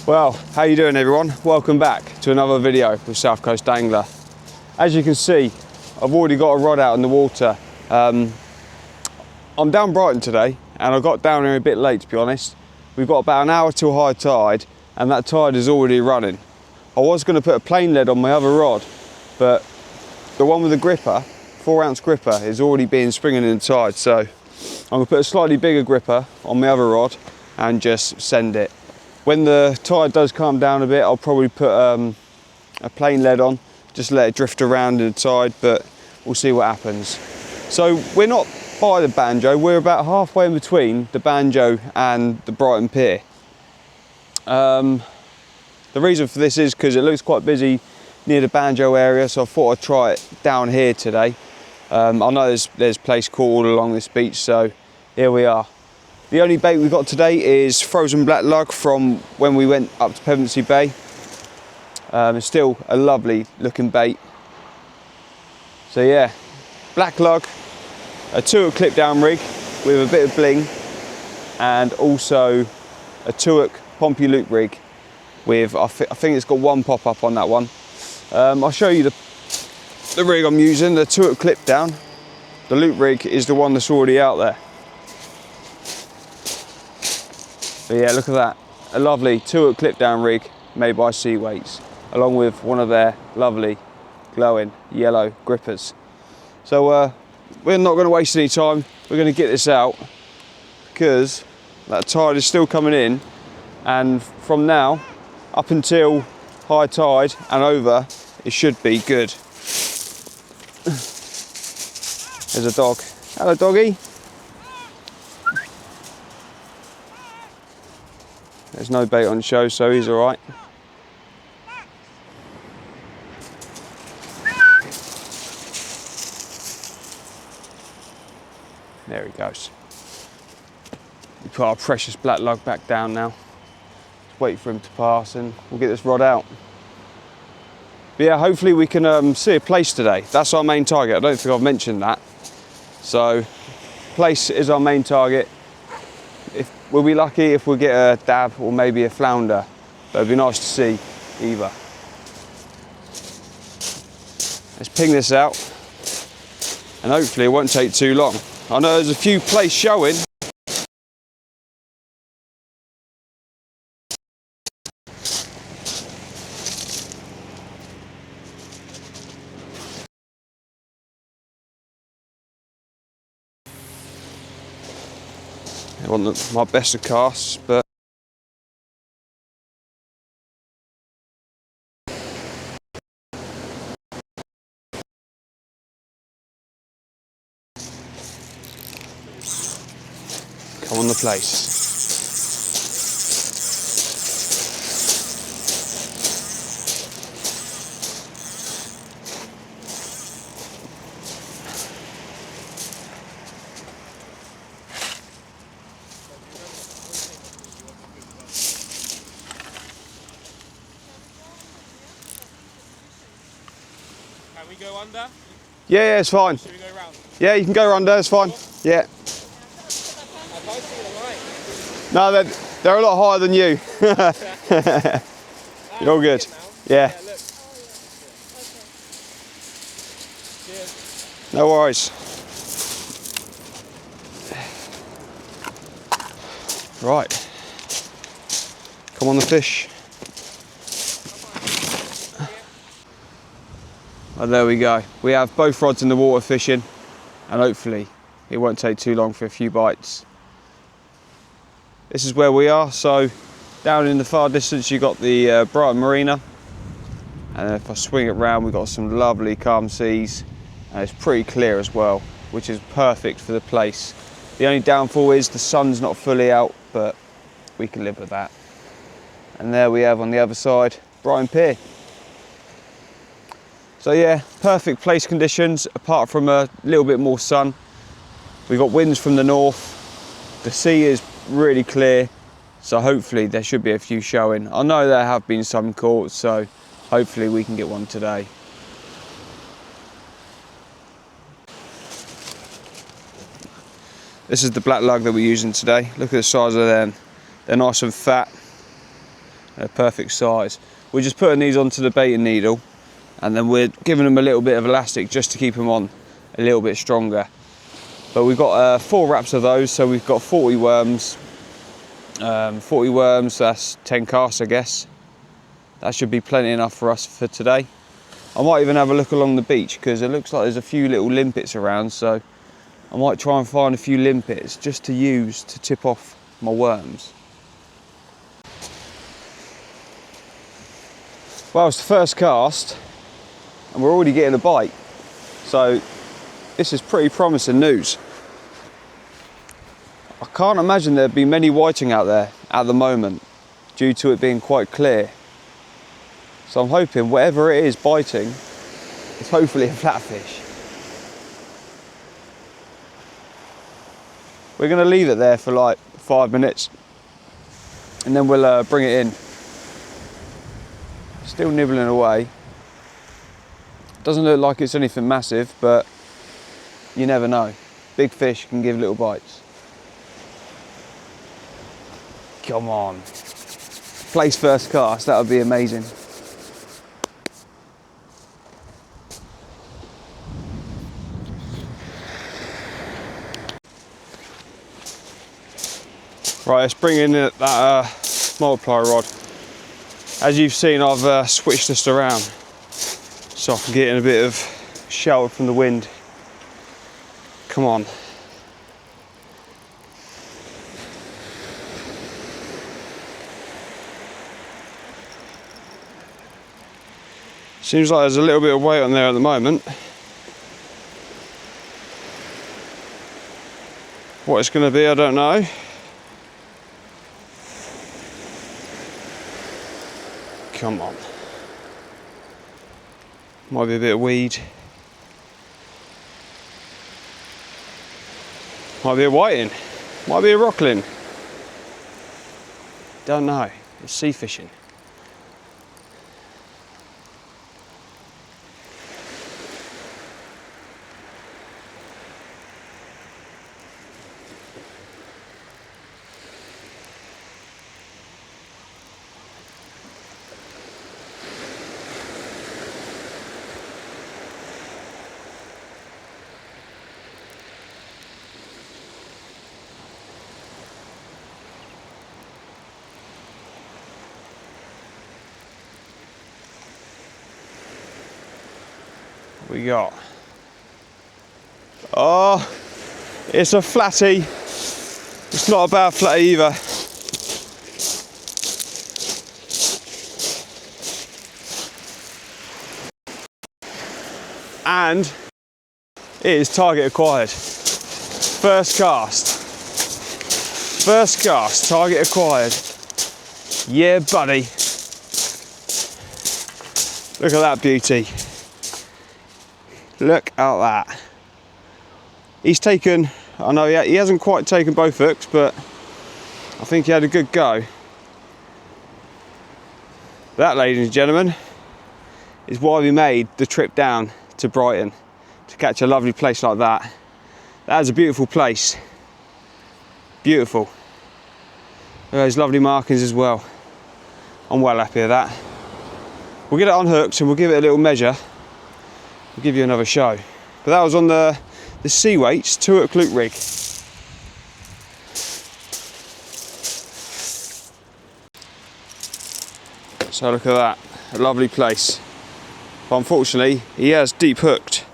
Well, how you doing everyone? Welcome back to another video with South Coast Angler. As you can see, I've already got a rod out in the water. I'm down Brighton today and I got down here a bit late, to be honest. We've got about an hour till high tide and that tide is already running. I was going to put a plain lead on my other rod, but the one with the gripper, 4-ounce gripper, is already being springing in the tide, so I'm going to put a slightly bigger gripper on my other rod and just send it. When the tide does calm down a bit, I'll probably put a plain lead on, just let it drift around in the tide, but we'll see what happens. So we're not by the Banjo, we're about halfway in between the Banjo and the Brighton Pier. The reason for this is because it looks quite busy near the Banjo area, so I thought I'd try it down here today. I know there's place called along this beach, so here we are. The only bait we've got today is frozen black lug from when we went up to Pevensey Bay. It's still a lovely looking bait. So yeah, black lug, a 2-hook clip down rig with a bit of bling, and also a 2-hook Pompey loop rig with, I think it's got one pop up on that one. I'll show you the rig I'm using, the 2-hook clip down. The loop rig is the one that's already out there. But yeah, look at that, a lovely 2-hook clip down rig made by Sea Weights, along with one of their lovely glowing yellow grippers. So we're not going to waste any time, we're going to get this out because that tide is still coming in, and from now up until high tide and over, it should be good. There's a dog. Hello doggy. There's no bait on show, so he's all right. There he goes. We put our precious black lug back down now. Just wait for him to pass and we'll get this rod out. But yeah, hopefully we can see a place today. That's our main target. I don't think I've mentioned that. So, place is our main target. We'll be lucky if we get a dab or maybe a flounder. But it'd be nice to see either. Let's ping this out and hopefully it won't take too long. I know there's a few place showing. It wasn't my best of casts, but come on the place. Can we go under? Yeah, it's fine. Should we go round? Yeah, you can go under, it's fine. Yeah. No, they're a lot higher than you. You're all good. Yeah. No worries. Right. Come on the fish. Oh, there we go. We have both rods in the water fishing, and hopefully it won't take too long for a few bites. This is where we are. So down in the far distance you got the Brighton Marina, and if I swing it round we've got some lovely calm seas, and it's pretty clear as well, which is perfect for the place. The only downfall is the sun's not fully out, but we can live with that. And there we have on the other side Brighton Pier. So yeah, perfect place conditions apart from a little bit more sun. We've got winds from the north. The sea is really clear, so hopefully there should be a few showing. I know there have been some caught, so hopefully we can get one today. This is the black lug that we're using today. Look at the size of them. They're nice and fat. They're perfect size. We're just putting these onto the baiting needle, and then we're giving them a little bit of elastic just to keep them on a little bit stronger. But we've got 4 wraps of those, so we've got 40 worms. 40 worms, that's 10 casts, I guess. That should be plenty enough for us for today. I might even have a look along the beach, because it looks like there's a few little limpets around, so I might try and find a few limpets just to use to tip off my worms. Well, it's the first cast and we're already getting a bite, so this is pretty promising news. I can't imagine there'd be many whiting out there at the moment due to it being quite clear. So I'm hoping whatever it is biting is hopefully a flatfish. We're going to leave it there for like 5 minutes and then we'll bring it in. Still nibbling away. Doesn't look like it's anything massive, but you never know. Big fish can give little bites. Come on. Place first cast, that would be amazing. Right, let's bring in that multiplier rod. As you've seen, I've switched this around so I can get in a bit of shelter from the wind. Come on. Seems like there's a little bit of weight on there at the moment. What it's going to be, I don't know. Come on. Might be a bit of weed. Might be a whiting. Might be a rockling. Don't know. It's sea fishing. We got, oh, it's a flatty. It's not a bad flatty either. And it is target acquired. First cast, target acquired. Yeah, buddy. Look at that beauty. Look at that. He's taken, I know he hasn't quite taken both hooks, but I think he had a good go. That, ladies and gentlemen, is why we made the trip down to Brighton, to catch a lovely place like that. That is a beautiful place. Beautiful. Those lovely markings as well. I'm well happy with that. We'll get it unhooked and we'll give it a little measure. We'll give you another show. But that was on the Sea Weights 2-hook loop rig. So look at that, a lovely place. But unfortunately, he has deep hooked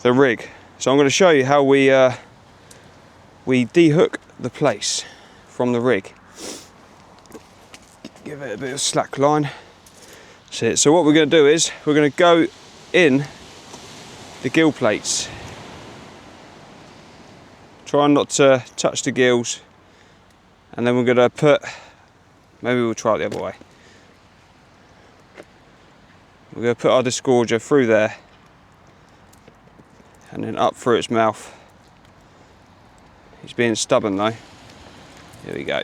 the rig. So I'm going to show you how we de-hook the plaice from the rig. Give it a bit of slack line. That's it. So what we're going to do is we're going to go in the gill plates. Try not to touch the gills, and then we're going to put, maybe we'll try it the other way. We're going to put our disgorger through there and then up through its mouth. He's being stubborn though. Here we go.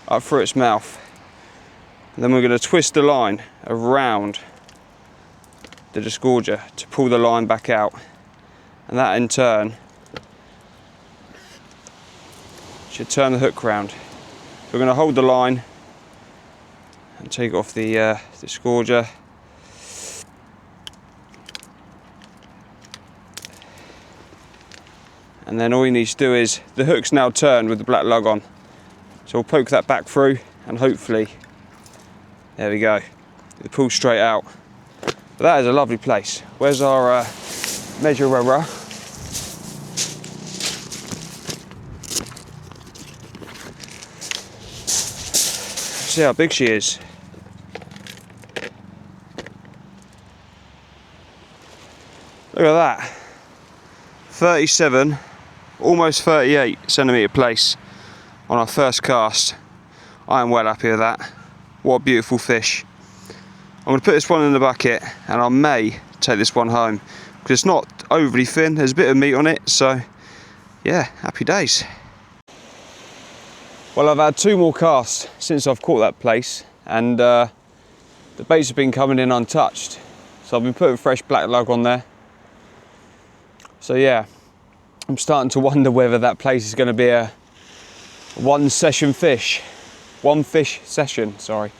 Up through its mouth. And then we're going to twist the line around the disgorger to pull the line back out, and that in turn should turn the hook round. We're going to hold the line and take off the disgorger. And then all you need to do is, the hook's now turned with the black lug on. So we'll poke that back through and hopefully, there we go, it pulls straight out. But that is a lovely place. Where's our measurer? See how big she is. Look at that. 37, almost 38 centimetre plaice on our first cast. I am well happy with that. What a beautiful fish. I'm going to put this one in the bucket and I may take this one home because it's not overly thin, there's a bit of meat on it, so yeah, happy days. Well, I've had 2 more casts since I've caught that plaice, and the baits have been coming in untouched. So I've been putting fresh black lug on there. So yeah, I'm starting to wonder whether that plaice is going to be a one fish session, sorry.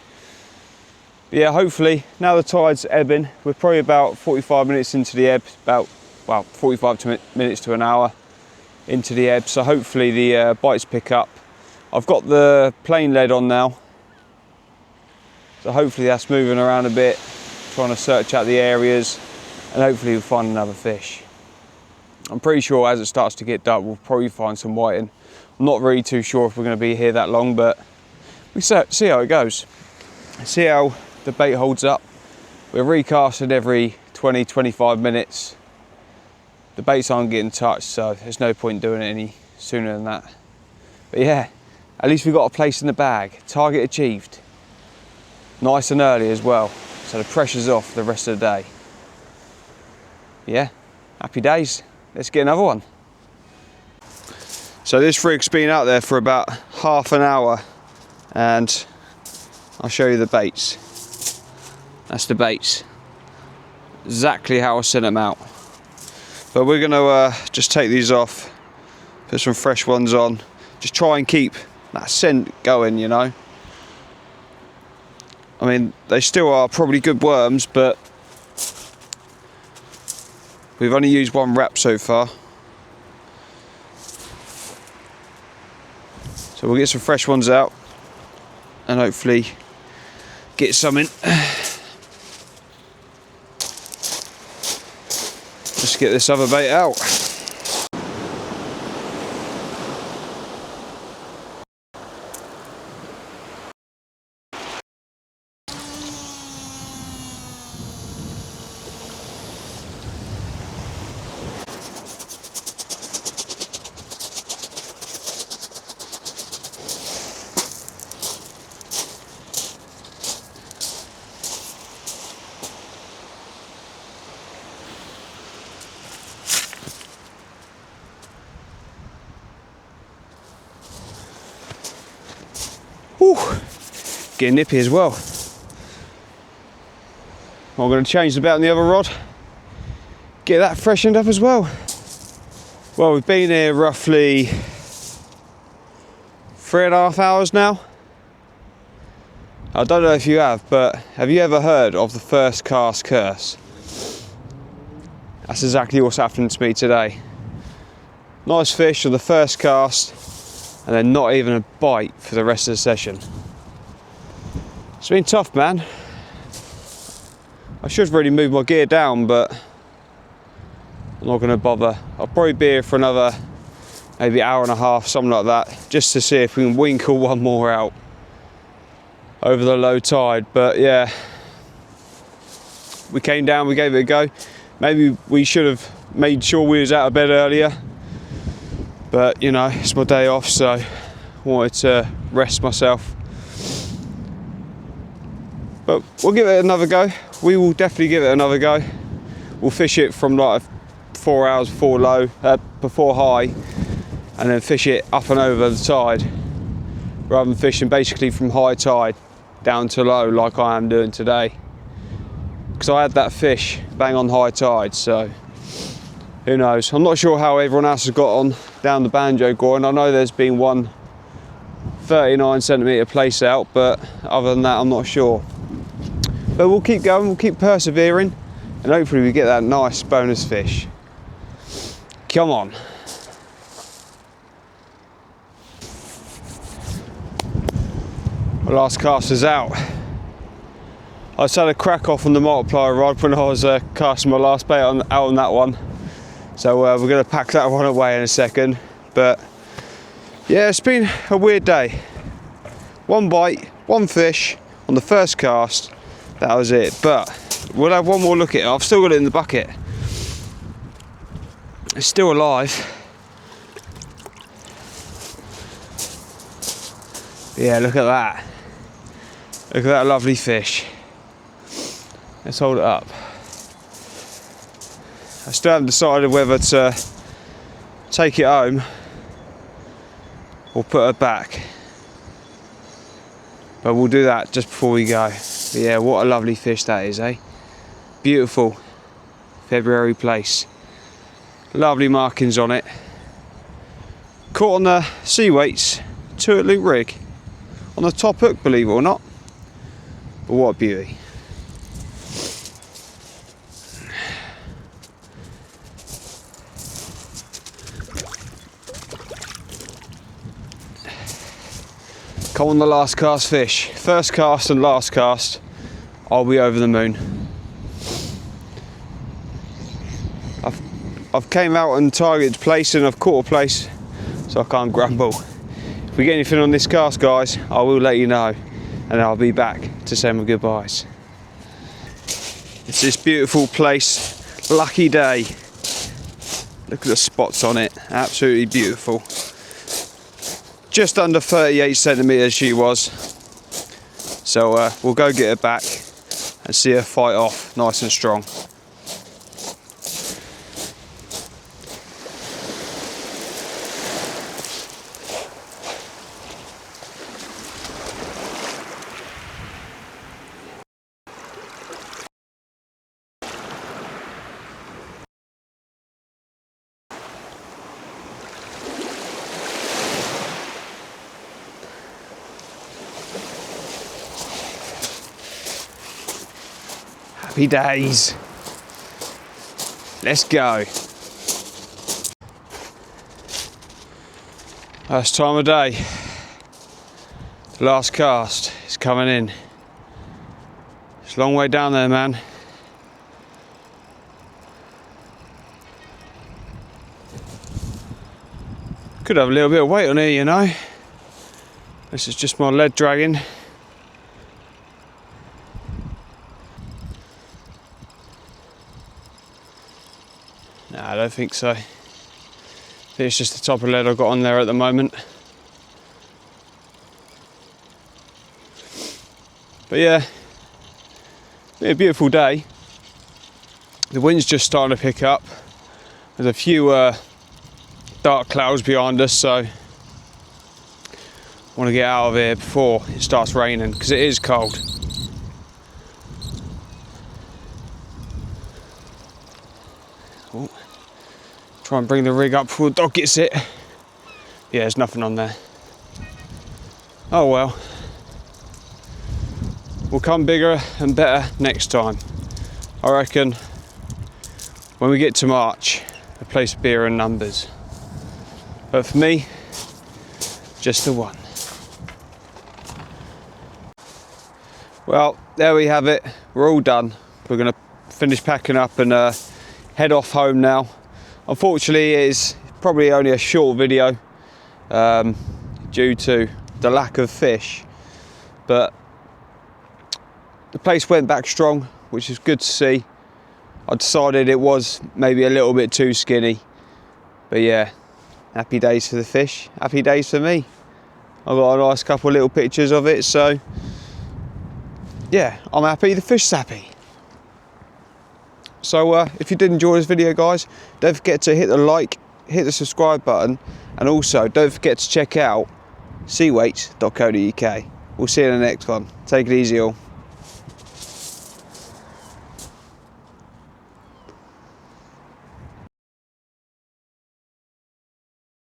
But yeah, hopefully, now the tide's ebbing, we're probably about 45 minutes into the ebb, about, well, 45 minutes to an hour into the ebb, so hopefully the bites pick up. I've got the plain lead on now, so hopefully that's moving around a bit, trying to search out the areas, and hopefully we'll find another fish. I'm pretty sure as it starts to get dark, we'll probably find some whiting. I'm not really too sure if we're going to be here that long, but we see how it goes. See how the bait holds up. We're recasting every 20-25 minutes. The baits aren't getting touched, so there's no point doing it any sooner than that. But yeah, at least we got a place in the bag. Target achieved. Nice and early as well, so the pressure's off the rest of the day. Yeah, happy days. Let's get another one. So this rig's been out there for about half an hour, and I'll show you the baits. That's the baits. Exactly how I sent them out. But we're gonna just take these off, put some fresh ones on, just try and keep that scent going, you know. I mean, they still are probably good worms, but we've only used 1 wrap so far. So we'll get some fresh ones out and hopefully get some in. Let's get this other bait out. Whew, getting nippy as well. I'm going to change the bait on the other rod, get that freshened up as well. Well, we've been here roughly 3.5 hours now. I don't know if you have, but have you ever heard of the first cast curse? That's exactly what's happening to me today. Nice fish on the first cast, and then not even a bite for the rest of the session. It's been tough, man. I should really move my gear down, but I'm not going to bother. I'll probably be here for another maybe hour and a half, something like that, just to see if we can winkle one more out over the low tide. But yeah, we came down, we gave it a go. Maybe we should have made sure we was out of bed earlier, but you know, it's my day off, so I wanted to rest myself. But we'll give it another go. We will definitely give it another go. We'll fish it from like 4 hours before low, before high, and then fish it up and over the tide, rather than fishing basically from high tide down to low like I am doing today. Because I had that fish bang on high tide, so who knows. I'm not sure how everyone else has got on down the Banjo Goring. I know there's been one 39cm place out, but other than that I'm not sure. But we'll keep going, we'll keep persevering, and hopefully we get that nice bonus fish. Come on. My last cast is out. I just had a crack off on the multiplier rod when I was casting my last bait out on that one. So we're going to pack that one away in a second. But yeah, it's been a weird day. One bite, one fish on the first cast, that was it. But we'll have one more look at it. I've still got it in the bucket. It's still alive. Yeah, look at that. Look at that lovely fish. Let's hold it up. I still haven't decided whether to take it home or put her back. But we'll do that just before we go. But yeah, what a lovely fish that is, eh? Beautiful February plaice. Lovely markings on it. Caught on the sea weights, 2 loop rig. On the top hook, believe it or not. But what a beauty. Come on, the last cast fish. First cast and last cast, I'll be over the moon. I've came out and targeted place and I've caught a place, so I can't grumble. If we get anything on this cast, guys, I will let you know, and I'll be back to say my goodbyes. It's this beautiful plaice, lucky day. Look at the spots on it, absolutely beautiful. Just under 38cm she was. So we'll go get her back and see her fight off nice and strong. Happy days. Let's go. Last time of day. The last cast is coming in. It's a long way down there, man. Could have a little bit of weight on here, you know. This is just my lead dragging. No, I don't think so. I think it's just the top of lead I've got on there at the moment. But yeah, been a beautiful day. The wind's just starting to pick up. There's a few dark clouds behind us, so I want to get out of here before it starts raining, because it is cold. Oh. Try and bring the rig up before the dog gets it. Yeah, there's nothing on there. Oh well. We'll come bigger and better next time. I reckon when we get to March, the plaice will be in numbers. But for me, just the one. Well, there we have it. We're all done. We're going to finish packing up and head off home now. Unfortunately, it is probably only a short video due to the lack of fish, but the plaice went back strong, which is good to see. I decided it was maybe a little bit too skinny, but yeah, happy days for the fish, happy days for me. I've got a nice couple of little pictures of it, so yeah, I'm happy, the fish's happy. So if you did enjoy this video, guys, don't forget to hit the like, hit the subscribe button, and also don't forget to check out seaweights.co.uk. We'll see you in the next one. Take it easy all.